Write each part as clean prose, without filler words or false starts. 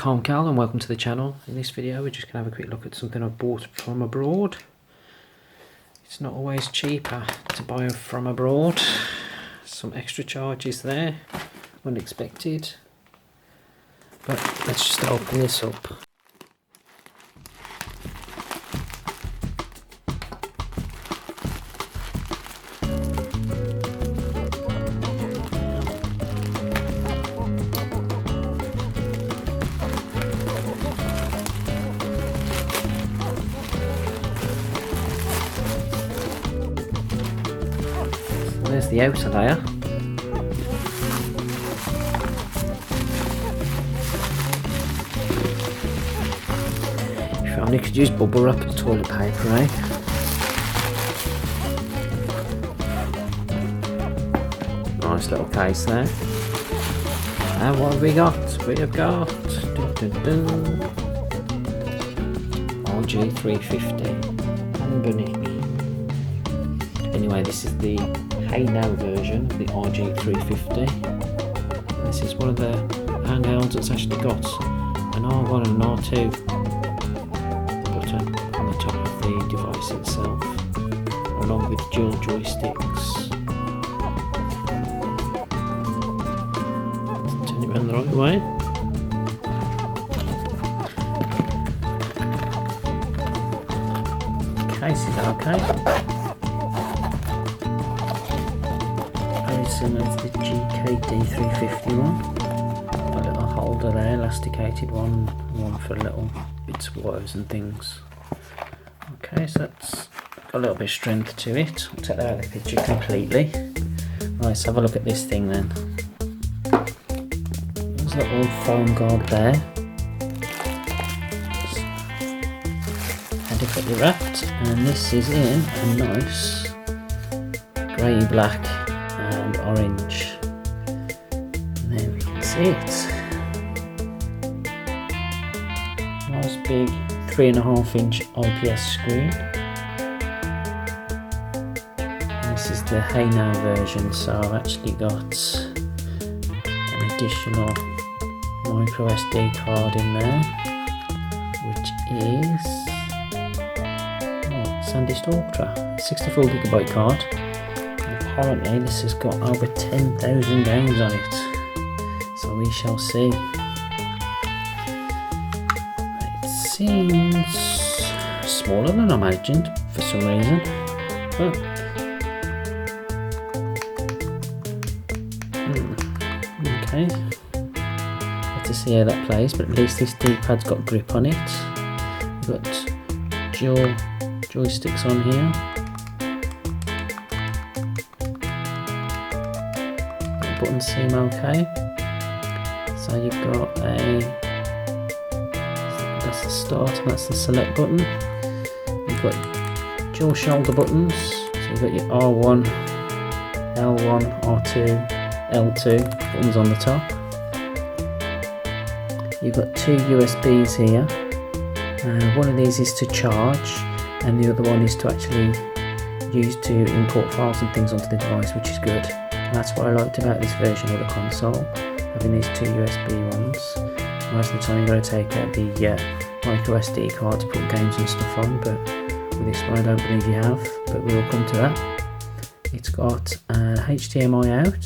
Cal and welcome to the channel. In this video we're just going to have a quick look at something I've bought from abroad. It's not always cheaper to buy from abroad. Some extra charges there, unexpected. But let's just open this up. There's the outer layer. If only could use bubble wrap and toilet paper, eh? Nice little case there. And what have we got? We have got RG350 Anbernic. Anyway, this is the Hey Now version of the RG350. This is one of the handhelds that's actually got an R1 and an R2 button on the top of the device itself, along with dual joysticks. Let's turn it around the right way. Case is okay. Similar to the GKD350 one. A little holder there, elasticated one for little bits of wires and things. Okay, so that's got a little bit of strength to it. I'll take that out of the picture completely. Right, let's have a look at this thing then. There's a little foam guard there. Adequately wrapped, and this is in a nice grey black and orange. And there we can see it. Nice big 3.5-inch IPS screen. And this is the Hey Now version, so I've actually got an additional micro SD card in there, which is SanDisk Ultra, 64GB card. Apparently this has got over 10,000 games on it, so we shall see. It seems smaller than I imagined for some reason, but okay, let's see how that plays. But at least this D-pad's got grip on it. We've got dual joysticks on here. Buttons seem okay. So you've got that's the start and that's the select button. You've got dual shoulder buttons. So you've got your R1, L1, R2, L2 buttons on the top. You've got two USBs here. One of these is to charge, and the other one is to actually use to import files and things onto the device, which is good. And that's what I liked about this version of the console, having these two USB ones. Most of the time you've got to take out the micro SD card to put games and stuff on, but with this one I don't believe you have, but we will come to that. It's got HDMI out,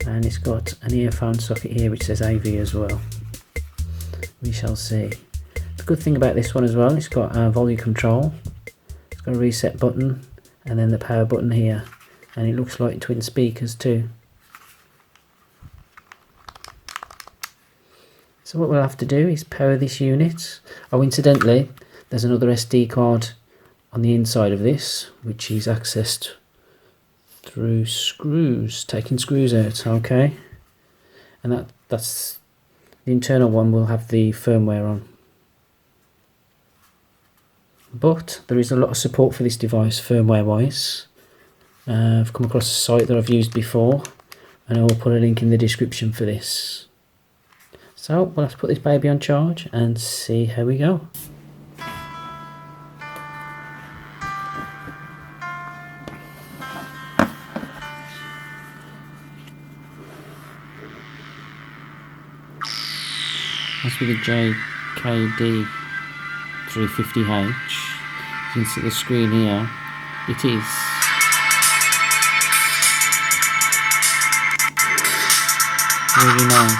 and it's got an earphone socket here which says AV as well. We shall see. The good thing about this one as well, it's got volume control, it's got a reset button, and then the power button here. And it looks like twin speakers too. So what we'll have to do is power this unit. Oh, incidentally, there's another SD card on the inside of this, which is accessed through screws, taking screws out, okay. And that's the internal one will have the firmware on. But there is a lot of support for this device firmware wise. I've come across a site that I've used before, and I will put a link in the description for this. So we'll have to put this baby on charge and see how we go. That's with the JKD350H. You can see the screen here. It is really nice.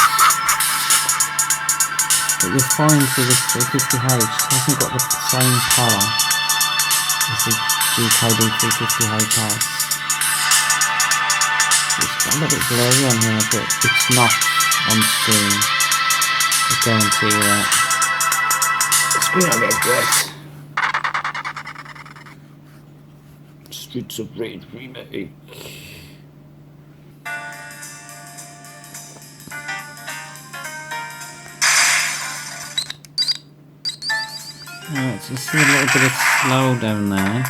But you'll find with this 350H it hasn't got the same power as the JKD350H has. It's a little bit blurry on here, but it's not on screen. I guarantee you that. The screen on it is great. Streets of Rage remake. Alright, so you see a little bit of slowdown there.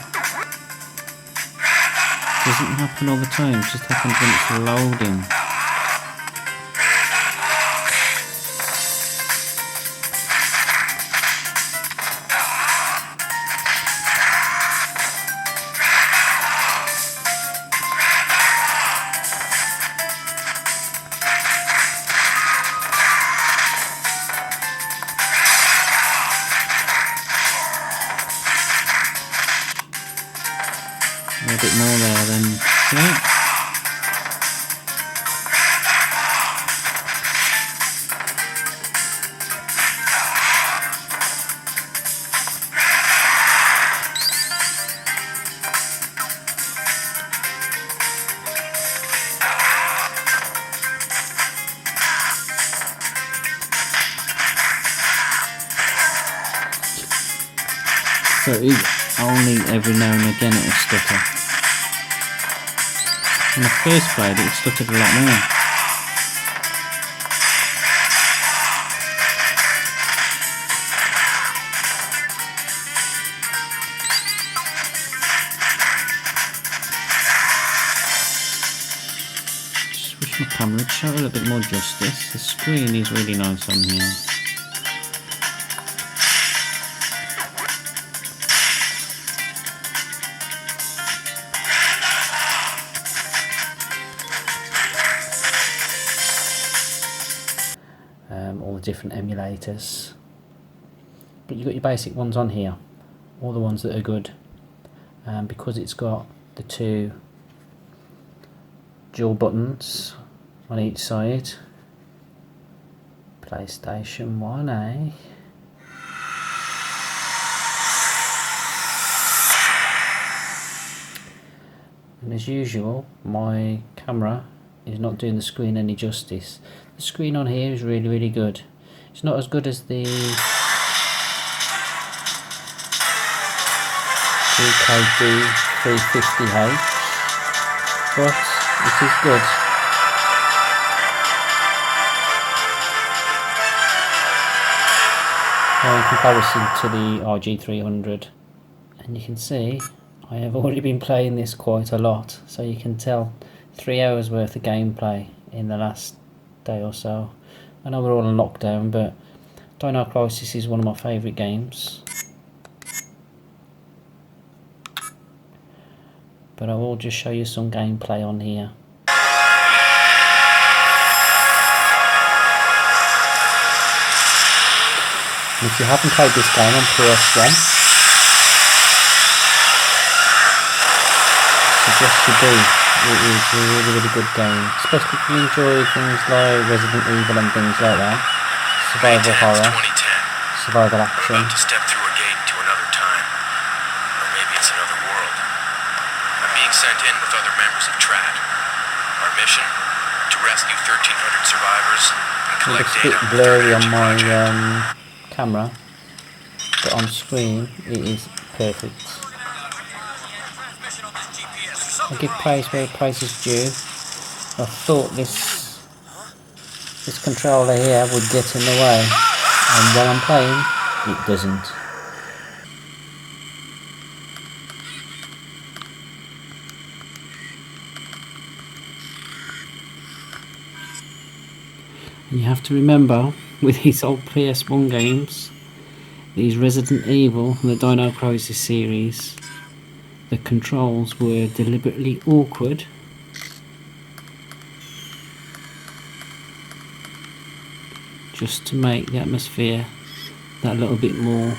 Doesn't happen all the time, it just happens when it's loading. A bit more there then. Yeah. So only every now and again it'll stutter. When I first played it stuttered a lot more. Just wish my camera would show a little bit more justice. The screen is really nice on here. All the different emulators, but you've got your basic ones on here, all the ones that are good, because it's got the two dual buttons on each side. PlayStation 1A, and as usual my camera is not doing the screen any justice. The screen on here is really good. It's not as good as the JKD350H, but it is good. Now in comparison to the RG300, and you can see I have already been playing this quite a lot, so you can tell 3 hours worth of gameplay in the last day or so. I know we're all in lockdown, but Dino Crisis is one of my favourite games. But I will just show you some gameplay on here. And if you haven't played this game on PS1, I suggest you do. It is a really good game, especially if you enjoy things like Resident Evil and things like that. Survival horror, survival action. I'm about to step through a gate to another time, or maybe it's another world. I'm being sent in with other members of TRAT. Our mission: to rescue 1,300 survivors and collect data. It's a bit blurry on my camera, but on screen it is perfect. I give praise where praise is due. I thought this controller here would get in the way, and when I'm playing, it doesn't. And you have to remember, with these old PS1 games, these Resident Evil and the Dino Crisis series, the controls were deliberately awkward just to make the atmosphere that little bit more.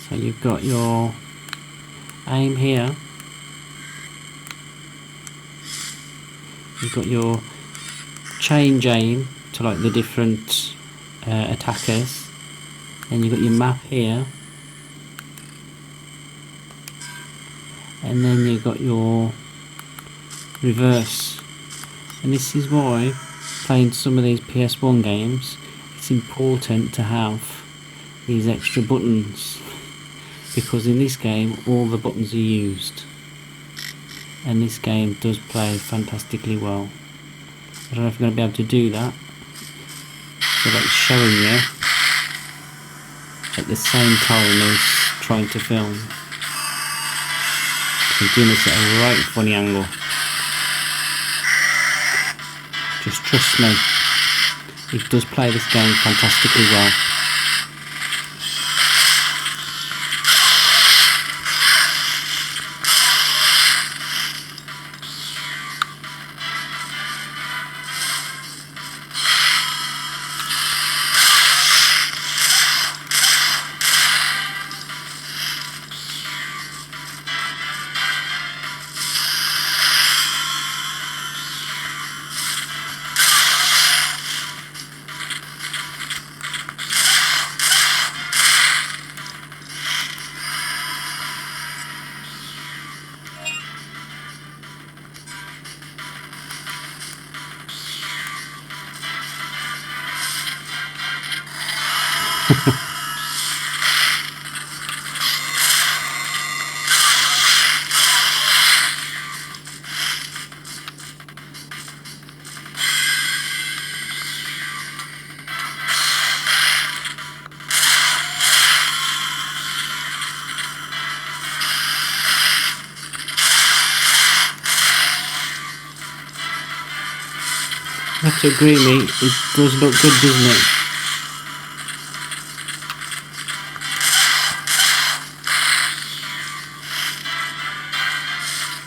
So you've got your aim here, you've got your change aim to like the different attackers, then you've got your map here, and then you've got your reverse. And this is why playing some of these PS1 games, it's important to have these extra buttons, because in this game all the buttons are used, and this game does play fantastically well. I don't know if I'm going to be able to do that, so that's showing you at the same time as trying to film. I'm doing this at a right funny angle. Just trust me, it does play this game fantastically well. You have to agree with me, it does look good, doesn't it?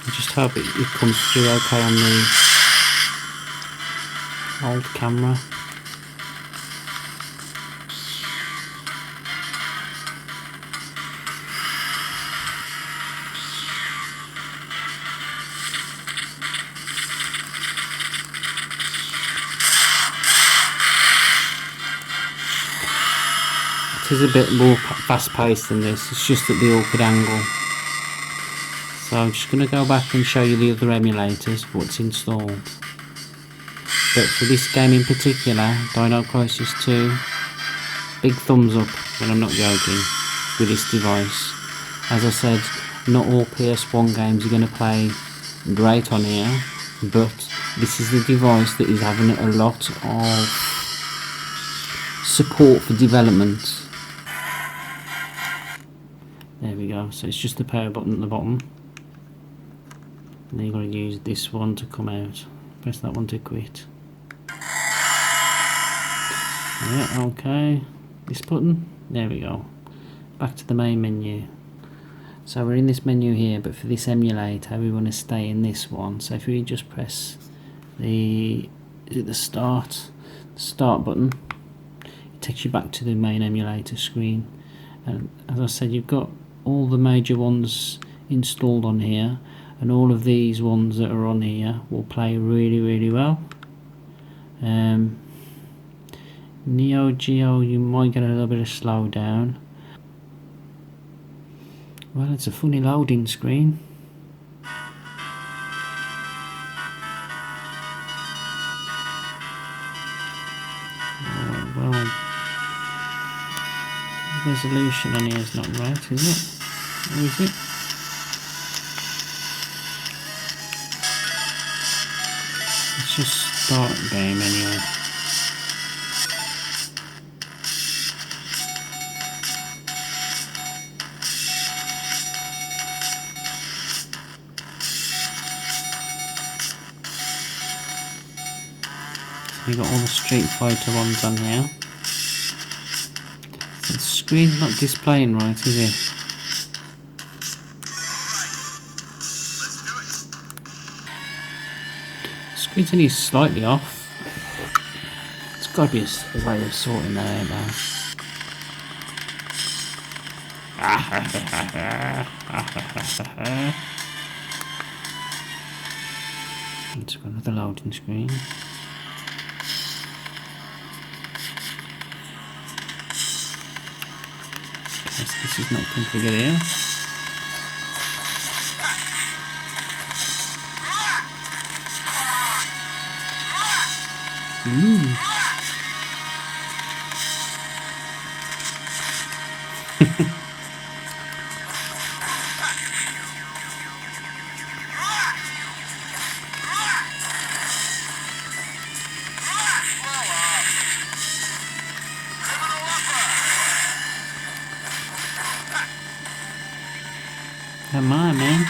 I just hope it comes through okay on the old camera. It is a bit more fast paced than this, it's just at the awkward angle. So I'm just going to go back and show you the other emulators, what's installed. But for this game in particular, Dino Crisis 2, big thumbs up, and I'm not joking, with this device. As I said, not all PS1 games are going to play great on here, but this is the device that is having a lot of support for development. There we go, so it's just the power button at the bottom. And then you've got to use this one to come out. Press that one to quit. Yeah, okay. This button, there we go. Back to the main menu. So we're in this menu here, but for this emulator we want to stay in this one. So if we just press the start button, it takes you back to the main emulator screen. And as I said, you've got all the major ones installed on here, and all of these ones that are on here will play really well. Neo Geo, you might get a little bit of slowdown. Well, it's a funny loading screen. Well, the resolution on here is not right, is it? Or is it? Let's just start the game anyway. We got all the Street Fighter ones on here. The screen's not displaying right, is it? The screen's only slightly off. There's got to be a way of sorting that out now. It's got another loading screen. Okay, so this is not configured here. Come on, man.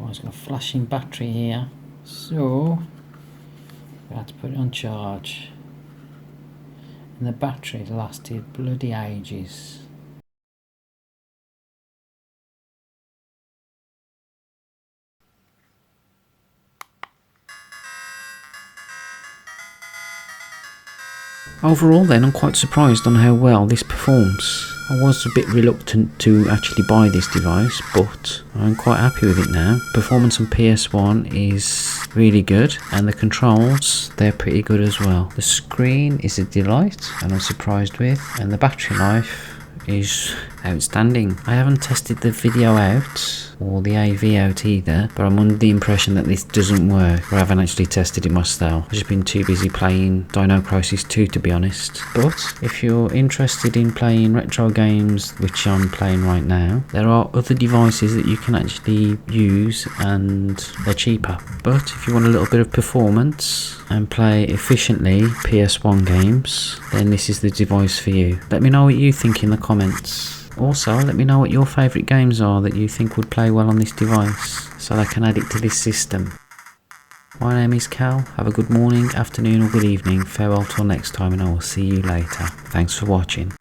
Oh, it's got a flashing battery here, so we have to put it on charge. And the battery lasted bloody ages. Overall then, I'm quite surprised on how well this performs. I was a bit reluctant to actually buy this device, but I'm quite happy with it now. Performance on PS1 is really good, and the controls, they're pretty good as well. The screen is a delight, and I'm surprised with, and the battery life is outstanding. I haven't tested the video out or the AV out either, but I'm under the impression that this doesn't work. I haven't actually tested it myself. I've just been too busy playing Dino Crisis 2 to be honest. But if you're interested in playing retro games, which I'm playing right now, there are other devices that you can actually use and they're cheaper. But if you want a little bit of performance and play efficiently PS1 games, then this is the device for you. Let me know what you think in the comments. Also, let me know what your favourite games are that you think would play well on this device, so I can add it to this system. My name is Cal. Have a good morning, afternoon or good evening. Farewell till next time, and I will see you later. Thanks for watching.